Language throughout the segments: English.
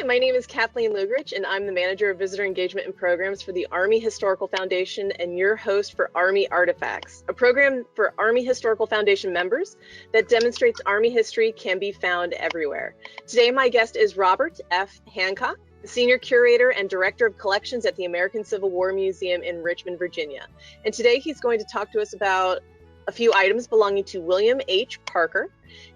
my name is Kathleen Lugrich, and I'm the Manager of Visitor Engagement and Programs for the Army Historical Foundation and your host for Army Artifacts, a program for Army Historical Foundation members that demonstrates Army history can be found everywhere. Today, my guest is Robert F. Hancock, the Senior Curator and Director of Collections at the American Civil War Museum in Richmond, Virginia. And today he's going to talk to us about a few items belonging to William H. Parker,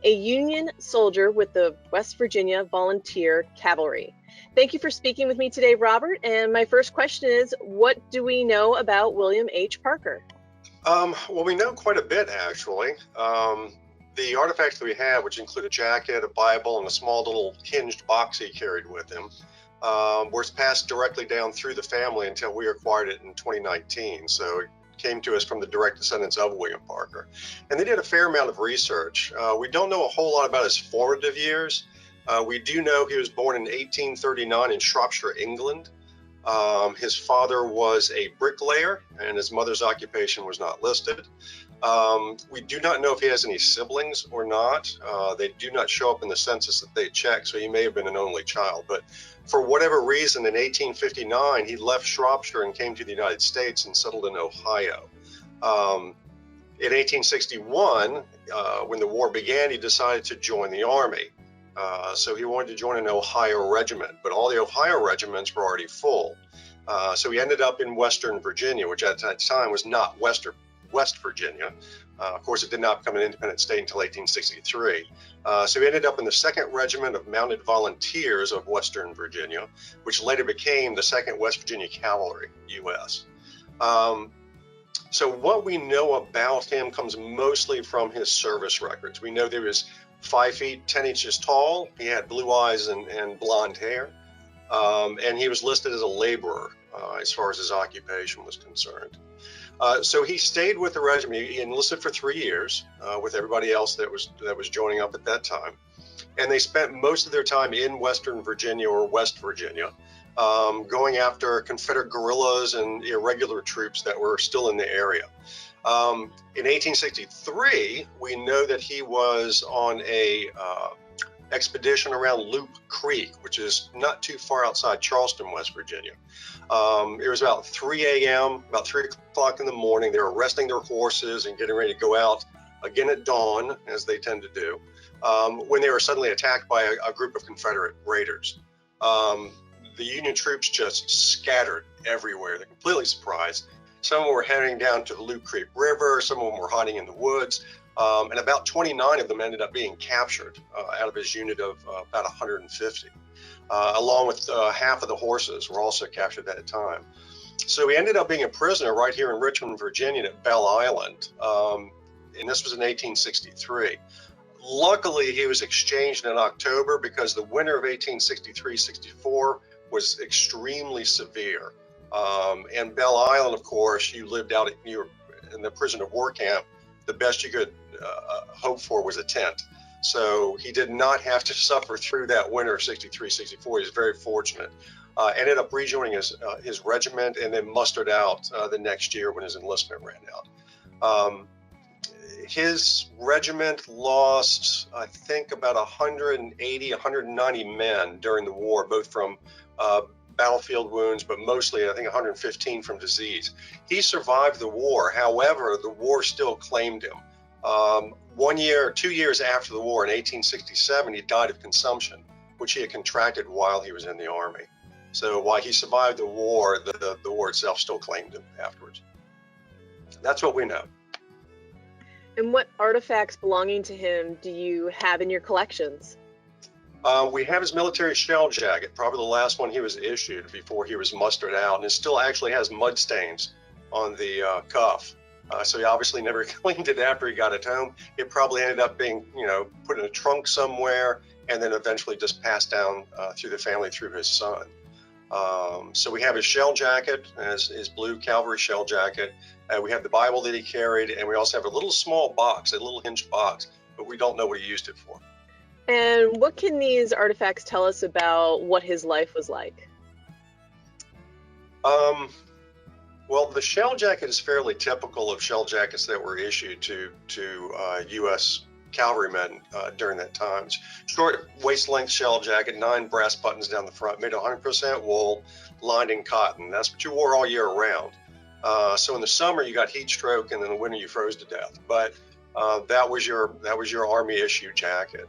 a Union soldier with the West Virginia Volunteer Cavalry. Thank you for speaking with me today, Robert. And my first question is, what do we know about William H. Parker? Well, we know quite a bit, actually. The artifacts that we have, which include a jacket, a Bible, and a small little hinged box he carried with him, were passed directly down through the family until we acquired it in 2019. So it came to us from the direct descendants of William Parker. And they did a fair amount of research. We don't know a whole lot about his formative years. We do know he was born in 1839 in Shropshire, England. His father was a bricklayer and his mother's occupation was not listed. We do not know if he has any siblings or not. They do not show up in the census that they checked, so he may have been an only child. But for whatever reason, in 1859, he left Shropshire and came to the United States and settled in Ohio. In 1861, when the war began, he decided to join the Army. So he wanted to join an Ohio regiment, but all the Ohio regiments were already full. So he ended up in Western Virginia, which at that time was not West Virginia. Of course, it did not become an independent state until 1863. So he ended up in the 2nd Regiment of Mounted Volunteers of Western Virginia, which later became the 2nd West Virginia Cavalry, U.S. So what we know about him comes mostly from his service records. We know that he was 5 feet 10 inches tall. He had blue eyes and blonde hair. And he was listed as a laborer as far as his occupation was concerned. So he stayed with the regiment. He enlisted for 3 years with everybody else that was joining up at that time. And they spent most of their time in Western Virginia or West Virginia, going after Confederate guerrillas and irregular troops that were still in the area. In 1863, we know that he was on a expedition around Loop Creek, which is not too far outside Charleston, West Virginia. It was about 3 a.m., about 3 o'clock in the morning. They were resting their horses and getting ready to go out again at dawn, as they tend to do, when they were suddenly attacked by a group of Confederate raiders. The Union troops just scattered everywhere. They're completely surprised. Some of them were heading down to the Loop Creek River. Some of them were hiding in the woods. And about 29 of them ended up being captured out of his unit of about 150, along with half of the horses were also captured at that time. So he ended up being a prisoner right here in Richmond, Virginia at Belle Island. And this was in 1863. Luckily, he was exchanged in October because the winter of 1863-64 was extremely severe. And Belle Island, of course, you lived out you were in the prisoner of war camp. The best you could hope for was a tent. So he did not have to suffer through that winter of 63-64. He was very fortunate. Ended up rejoining his regiment and then mustered out the next year when his enlistment ran out. His regiment lost, I think, about 180, 190 men during the war, both from battlefield wounds, but mostly, I think, 115 from disease. He survived the war. However, the war still claimed him. 1 year, 2 years after the war, in 1867, he died of consumption, which he had contracted while he was in the Army. So while he survived the war, the war itself still claimed him afterwards. That's what we know. And what artifacts belonging to him do you have in your collections? We have his military shell jacket, probably the last one he was issued before he was mustered out, and it still actually has mud stains on the cuff. So he obviously never cleaned it after he got it home. It probably ended up being, put in a trunk somewhere and then eventually just passed down through the family through his son. So we have his shell jacket, his blue cavalry shell jacket. We have the Bible that he carried, and we also have a little small box, a little hinged box, but we don't know what he used it for. And what can these artifacts tell us about what his life was like? Well, the shell jacket is fairly typical of shell jackets that were issued to U.S. cavalrymen during that time. Short waist-length shell jacket, 9 brass buttons down the front, made 100% wool, lined in cotton. That's what you wore all year round. So in the summer you got heat stroke, and in the winter you froze to death. But that was your Army issue jacket.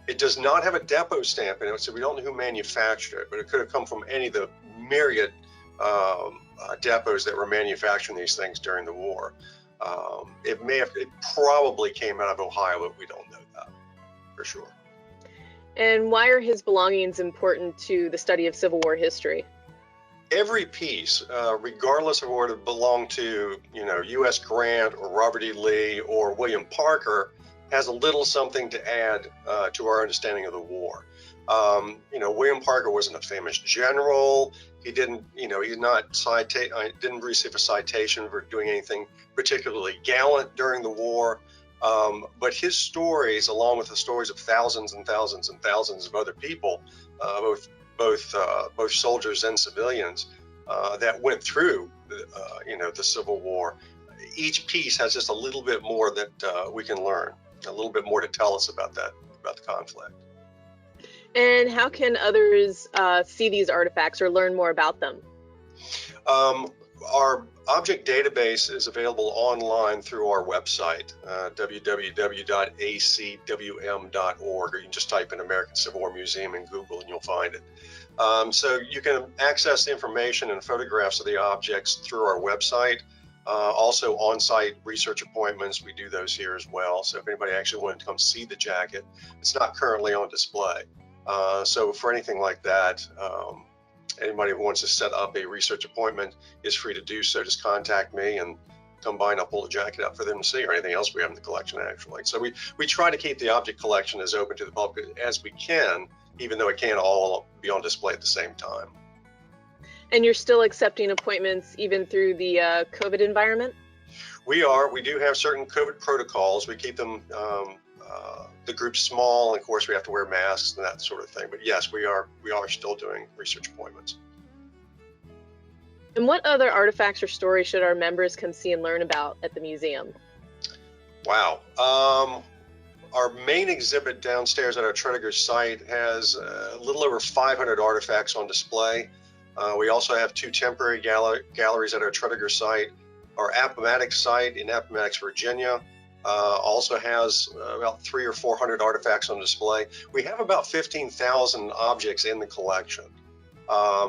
It does not have a depot stamp in it, so we don't know who manufactured it, but it could have come from any of the myriad depots that were manufacturing these things during the war. It probably came out of Ohio, but we don't know that for sure. And why are his belongings important to the study of Civil War history? Every piece, regardless of whether it belonged to, U.S. Grant or Robert E. Lee or William Parker, has a little something to add to our understanding of the war. William Parker wasn't a famous general. He didn't, he didn't receive a citation for doing anything particularly gallant during the war. But his stories, along with the stories of thousands and thousands and thousands of other people, both soldiers and civilians that went through the Civil War, each piece has just a little bit more that we can learn, a little bit more to tell us about the conflict. And how can others see these artifacts or learn more about them? Our object database is available online through our website, www.acwm.org, or you can just type in American Civil War Museum in Google and you'll find it. So you can access the information and photographs of the objects through our website. Also on-site research appointments, we do those here as well. So if anybody actually wanted to come see the jacket, it's not currently on display. So for anything like that, anybody who wants to set up a research appointment is free to do so. Just contact me and come by and I'll pull the jacket up for them to see, or anything else we have in the collection actually. So we try to keep the object collection as open to the public as we can, even though it can't all be on display at the same time. And you're still accepting appointments even through the COVID environment? We are. We do have certain COVID protocols. We keep them, the group small, and of course we have to wear masks and that sort of thing. But yes, we are still doing research appointments. And what other artifacts or stories should our members come see and learn about at the museum? Wow. Our main exhibit downstairs at our Tredegar site has a little over 500 artifacts on display. We also have 2 temporary galleries at our Tredegar site. Our Appomattox site in Appomattox, Virginia, also has about 300 or 400 artifacts on display. We have about 15,000 objects in the collection.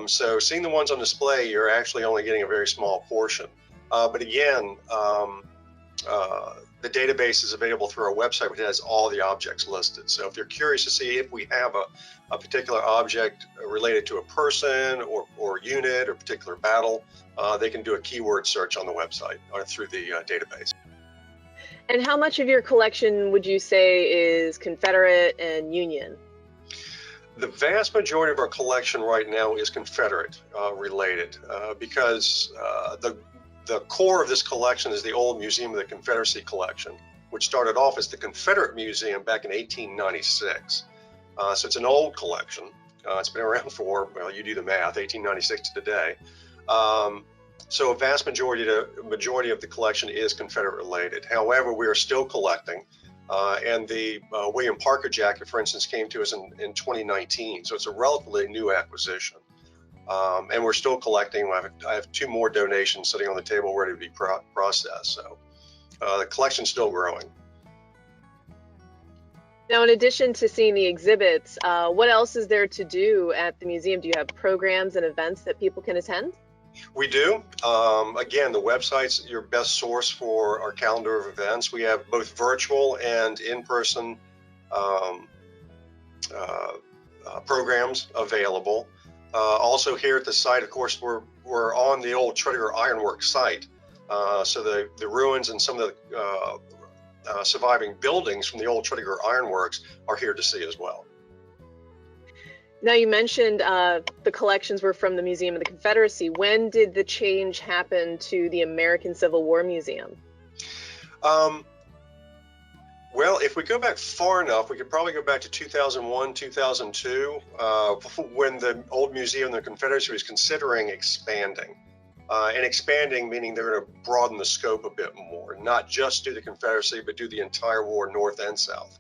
So seeing the ones on display, you're actually only getting a very small portion. But again, the database is available through our website, which has all the objects listed. So if you're curious to see if we have a particular object related to a person or unit or particular battle, they can do a keyword search on the website or through the database. And how much of your collection would you say is Confederate and Union? The vast majority of our collection right now is Confederate related because the core of this collection is the old Museum of the Confederacy collection, which started off as the Confederate Museum back in 1896. So it's an old collection. It's been around for, well, you do the math, 1896 to today. So a vast majority of the collection is Confederate related. However, we are still collecting. And the William Parker jacket, for instance, came to us in 2019. So it's a relatively new acquisition. And we're still collecting. I have 2 more donations sitting on the table ready to be processed. So the collection's still growing. Now, in addition to seeing the exhibits, what else is there to do at the museum? Do you have programs and events that people can attend? We do. Again, the website's your best source for our calendar of events. We have both virtual and in-person programs available. Also here at the site, of course, we're on the old Tredegar Ironworks site. So the ruins and some of the surviving buildings from the old Tredegar Ironworks are here to see as well. Now, you mentioned the collections were from the Museum of the Confederacy. When did the change happen to the American Civil War Museum? Well, if we go back far enough, we could probably go back to 2001, 2002, when the old Museum of the Confederacy was considering expanding. And expanding, meaning they're going to broaden the scope a bit more, not just do the Confederacy, but do the entire war, North and South.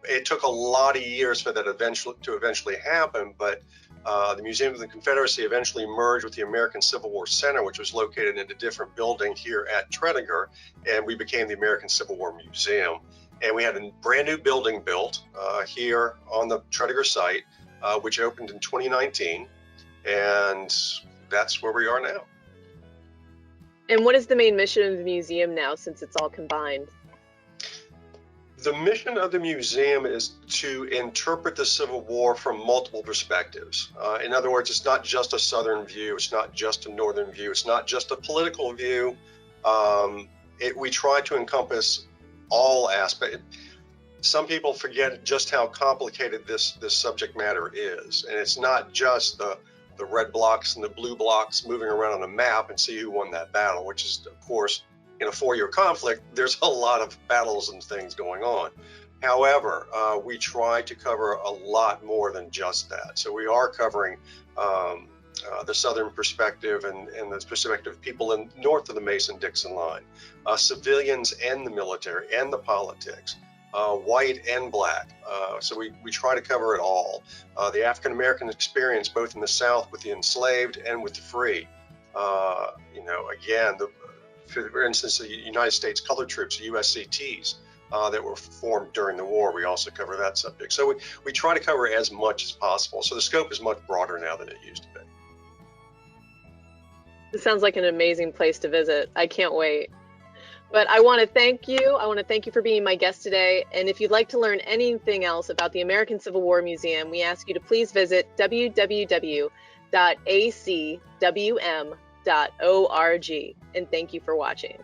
It took a lot of years for that to eventually happen, but the Museum of the Confederacy eventually merged with the American Civil War Center, which was located in a different building here at Tredegar, and we became the American Civil War Museum. And we had a brand new building built here on the Tredegar site, which opened in 2019, and that's where we are now. And what is the main mission of the museum now, since it's all combined? The mission of the museum is to interpret the Civil War from multiple perspectives. In other words, it's not just a Southern view, it's not just a Northern view, it's not just a political view. We try to encompass all aspects. Some people forget just how complicated this subject matter is, and it's not just the red blocks and the blue blocks moving around on a map and see who won that battle, which is, of course, in a 4-year conflict, there's a lot of battles and things going on. However, we try to cover a lot more than just that. So we are covering the Southern perspective and the perspective of people north of the Mason-Dixon line, civilians and the military and the politics, white and black. So we try to cover it all. The African-American experience, both in the South with the enslaved and with the free. Again, for instance, the United States Colored Troops, USCTs, that were formed during the war, we also cover that subject. So we try to cover as much as possible. So the scope is much broader now than it used to be. This sounds like an amazing place to visit. I can't wait. But I want to thank you. I want to thank you for being my guest today. And if you'd like to learn anything else about the American Civil War Museum, we ask you to please visit www.acwm.org. And thank you for watching.